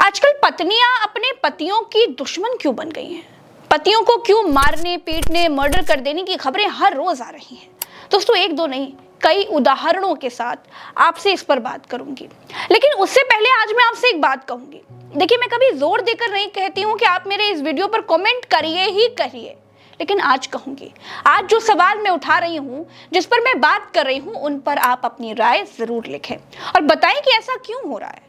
आजकल पत्नियां अपने पतियों की दुश्मन क्यों बन गई हैं? पतियों को क्यों मारने, पीटने, मर्डर कर देने की खबरें हर रोज आ रही हैं। दोस्तों, एक दो नहीं, कई उदाहरणों के साथ आपसे इस पर बात करूंगी। लेकिन उससे पहले आज मैं आपसे एक बात कहूंगी। देखिए, मैं कभी जोर देकर नहीं कहती हूं कि आप मेरे इस वीडियो पर कमेंट करिए ही करिए, लेकिन आज कहूंगी। आज जो सवाल मैं उठा रही हूं, जिस पर मैं बात कर रही हूं, उन पर आप अपनी राय जरूर लिखें और बताएं कि ऐसा क्यों हो रहा है।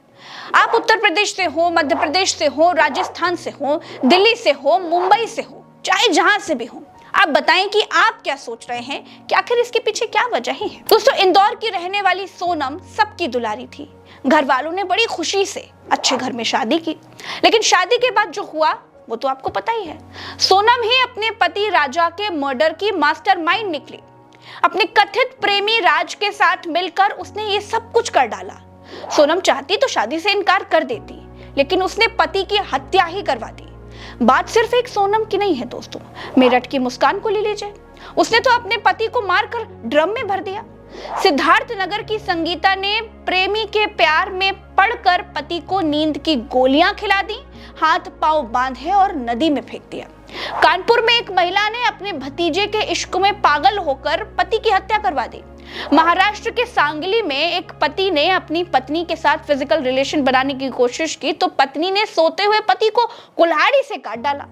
आप उत्तर प्रदेश से हो, मध्य प्रदेश से हो, राजस्थान से हो, दिल्ली से हो, मुंबई से हो, चाहे जहां से भी हो, आप बताएं कि आप क्या सोच रहे हैं कि आखिर इसके पीछे क्या वजह है। दोस्तों, इंदौर की रहने वाली सोनम सबकी दुलारी थी। घर वालों ने बड़ी खुशी से अच्छे घर में शादी की, लेकिन शादी के बाद जो हुआ वो तो आपको पता ही है। सोनम ही अपने पति राजा के मर्डर की मास्टरमाइंड निकली। अपने कथित प्रेमी राज के साथ मिलकर उसने ये सब कुछ कर डाला। सोनम चाहती तो शादी से इनकार कर देती, लेकिन उसने पति की हत्या ही करवा दी। बात सिर्फ एक सोनम की नहीं है दोस्तों, मेरठ की मुस्कान को ले लीजिए। उसने तो अपने पति को मारकर ड्रम में भर दिया। सिद्धार्थ नगर की संगीता ने प्रेमी के प्यार में पड़कर पति को नींद की गोलियां खिला दी, हाथ पांव बांधे और नदी में फेंक दिया। कानपुर में एक महिला ने अपने भतीजे के इश्क में पागल होकर पति की हत्या करवा दी। महाराष्ट्र के सांगली में एक पति ने अपनी पत्नी के साथ फिजिकल रिलेशन बनाने की कोशिश की तो पत्नी ने सोते हुए पति को कुल्हाड़ी से काट डाला।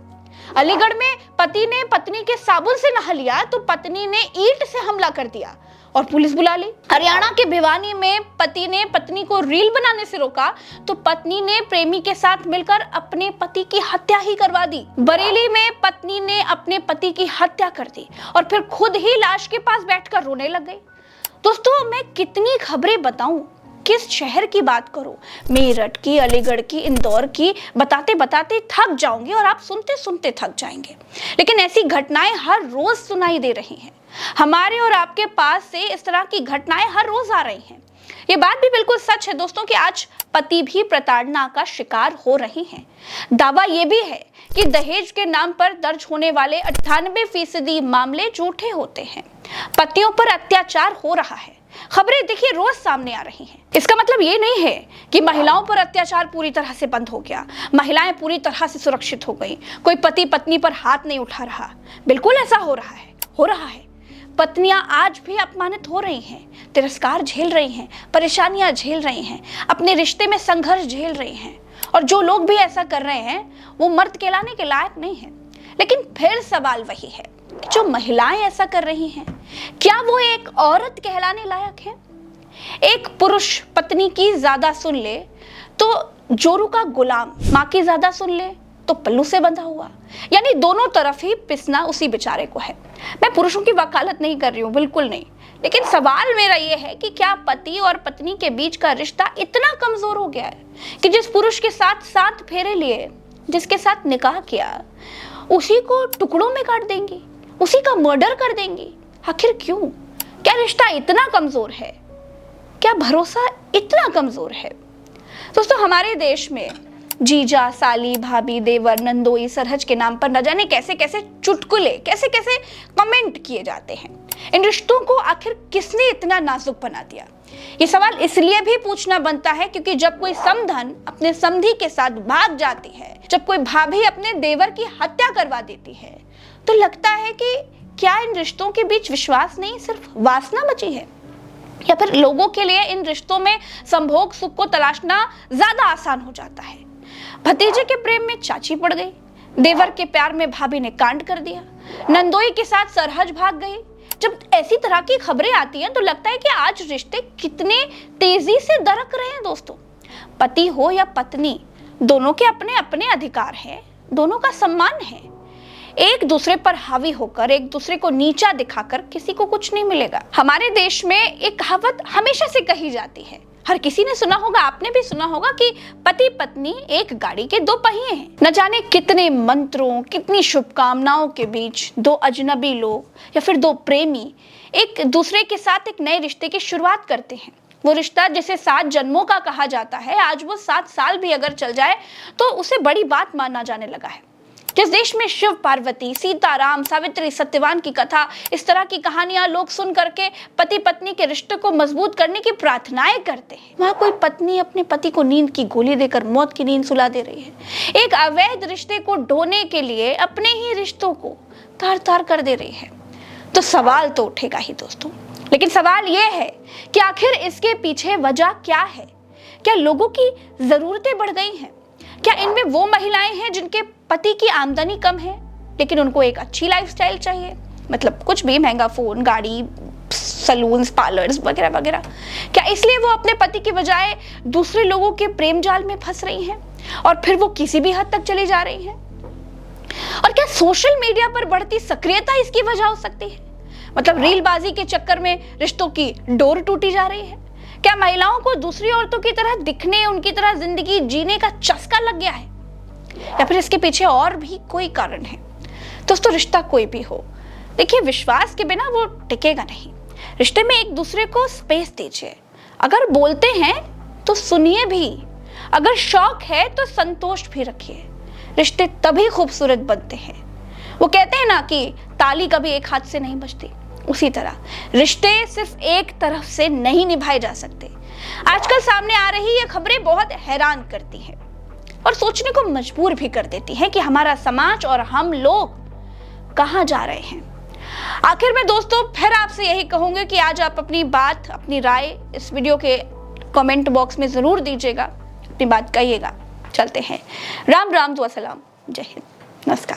अलीगढ़ में पति ने पत्नी के साबुन से नहा लिया तो पत्नी ने ईंट से हमला कर दिया और पुलिस बुला ली। हरियाणा के भिवानी में पति ने पत्नी को रील बनाने से रोका तो पत्नी ने प्रेमी के साथ मिलकर अपने पति की हत्या ही करवा दी। बरेली में पत्नी ने अपने पति की हत्या कर दी और फिर खुद ही लाश के पास बैठकर रोने लग गई। दोस्तों, मैं कितनी खबरें बताऊं, किस शहर की बात करूं, मेरठ की, अलीगढ़ की, इंदौर की, बताते बताते थक जाऊंगी और आप सुनते सुनते थक जाएंगे। लेकिन ऐसी घटनाएं हर रोज सुनाई दे रही हैं। हमारे और आपके पास से इस तरह की घटनाएं हर रोज आ रही हैं। ये बात भी बिल्कुल सच है दोस्तों कि आज पति भी प्रताड़ना का शिकार हो रहे हैं। दावा ये भी है कि दहेज के नाम पर दर्ज होने वाले 98% मामले झूठे होते हैं। पतियों पर अत्याचार हो रहा है। खबरें देखिए रोज सामने आ रही हैं। इसका मतलब ये नहीं है कि महिलाओं पर अत्याचार पूरी तरह से बंद हो गया, महिलाएं पूरी तरह से सुरक्षित हो गई, कोई पति पत्नी पर हाथ नहीं उठा रहा। बिल्कुल ऐसा हो रहा है। पत्नियां आज भी अपमानित हो रही हैं, तिरस्कार झेल रही हैं, परेशानियां झेल रही हैं, अपने रिश्ते में संघर्ष झेल रही हैं। और जो लोग भी ऐसा कर रहे हैं वो मर्द कहलाने के लायक नहीं है। लेकिन फिर सवाल वही है कि जो महिलाएं ऐसा कर रही हैं, क्या वो एक औरत कहलाने लायक है? एक पुरुष पत्नी की ज्यादा सुन ले तो जोरू का गुलाम, माँ की ज्यादा सुन ले तो पल्लू से बंधा हुआ, यानी दोनों तरफ ही पिसना उसी बेचारे को है। मैं पुरुषों की वकालत नहीं कर रही हूँ, बिल्कुल नहीं, लेकिन सवाल मेरा ये है कि क्या पति और पत्नी के बीच का रिश्ता इतना कमजोर हो गया है कि जिस पुरुष के साथ 7 फेरे लिए, जिसके साथ निकाह किया, उसी को टुकड़ों में काट देंगी, उसी का मर्डर कर देंगी? आखिर क्यों? क्या रिश्ता इतना कमजोर है? क्या भरोसा इतना कमजोर है? दोस्तों, हमारे देश में जीजा, साली, भाभी, देवर, नंदोई, सरहज के नाम पर न जाने कैसे कैसे चुटकुले, कैसे कैसे कमेंट किए जाते हैं। इन रिश्तों को आखिर किसने इतना नाजुक बना दिया? ये सवाल इसलिए भी पूछना बनता है क्योंकि जब कोई समधन अपने समधी के साथ भाग जाती है, जब कोई भाभी अपने देवर की हत्या करवा देती है, तो लगता है कि क्या इन रिश्तों के बीच विश्वास नहीं, सिर्फ वासना बची है? या फिर लोगों के लिए इन रिश्तों में संभोग सुख को तलाशना ज्यादा आसान हो जाता है? भतीजे के प्रेम में चाची पड़ गई, देवर के प्यार में भाभी ने कांड कर दिया, नंदोई के साथ सरहज भाग गई। जब ऐसी तरह की खबरें आती हैं तो लगता है कि आज रिश्ते कितने तेजी से दरक रहे हैं। दोस्तों, पति हो या पत्नी, दोनों के अपने अपने अधिकार हैं, दोनों का सम्मान है। एक दूसरे पर हावी होकर, एक दूसरे को नीचा दिखाकर किसी को कुछ नहीं मिलेगा। हमारे देश में एक कहावत हमेशा से कही जाती है, हर किसी ने सुना होगा, आपने भी सुना होगा कि पति पत्नी एक गाड़ी के 2 पहिए हैं। न जाने कितने मंत्रों, कितनी शुभकामनाओं के बीच 2 अजनबी लोग या फिर 2 प्रेमी एक दूसरे के साथ एक नए रिश्ते की शुरुआत करते हैं। वो रिश्ता जिसे 7 जन्मों का कहा जाता है, आज वो 7 साल भी अगर चल जाए तो उसे बड़ी बात माना जाने लगा है। जिस देश में शिव पार्वती, सीताराम, सावित्री, सत्यवान की कथा, इस तरह की कहानियां लोग सुन करके पति पत्नी के रिश्ते को मजबूत करने की प्रार्थनाएं करते हैं, वहां कोई पत्नी अपने पति को नींद की गोली देकर मौत की नींद सुला दे रही है। एक अवैध रिश्ते को ढोने के लिए अपने ही रिश्तों को तार तार कर दे रही है। तो सवाल तो उठेगा ही दोस्तों, लेकिन सवाल यह है कि आखिर इसके पीछे वजह क्या है? क्या लोगों की जरूरतें बढ़ गई हैं? क्या इनमें वो महिलाएं हैं जिनके पति की आमदनी कम है लेकिन उनको एक अच्छी लाइफस्टाइल चाहिए, मतलब कुछ भी, महंगा फोन, गाड़ी, सलून्स, पार्लर्स वगैरह वगैरह। क्या इसलिए वो अपने पति के बजाय दूसरे लोगों के प्रेम जाल में फंस रही हैं और फिर वो किसी भी हद तक चली जा रही हैं? और क्या सोशल मीडिया पर बढ़ती सक्रियता इसकी वजह हो सकती है? मतलब रीलबाजी के चक्कर में रिश्तों की डोर टूटी जा रही है? क्या महिलाओं को दूसरी औरतों की तरह दिखने, उनकी तरह जिंदगी जीने का चस्का लग गया है? या फिर इसके पीछे और भी कोई कारण है? दोस्तों, रिश्ता कोई भी हो, देखिए, विश्वास के बिना वो टिकेगा नहीं। रिश्ते में एक दूसरे को स्पेस दीजिए। अगर बोलते हैं तो सुनिए भी, अगर शौक है तो संतोष भी रखिए। रिश्ते तभी खूबसूरत बनते हैं। वो कहते हैं ना कि ताली कभी एक हाथ से नहीं बजती, उसी तरह रिश्ते सिर्फ एक तरफ से नहीं निभाए जा सकते। आजकल सामने आ रही ये खबरें बहुत हैरान करती हैं और सोचने को मजबूर भी कर देती हैं कि हमारा समाज और हम लोग कहां जा रहे हैं। आखिर में दोस्तों फिर आपसे यही कहूंगी कि आज आप अपनी बात, अपनी राय इस वीडियो के कमेंट बॉक्स में जरूर दीजिएगा, अपनी बात कहिएगा। चलते हैं। राम राम, दुआ सलाम, जय हिंद, नमस्कार।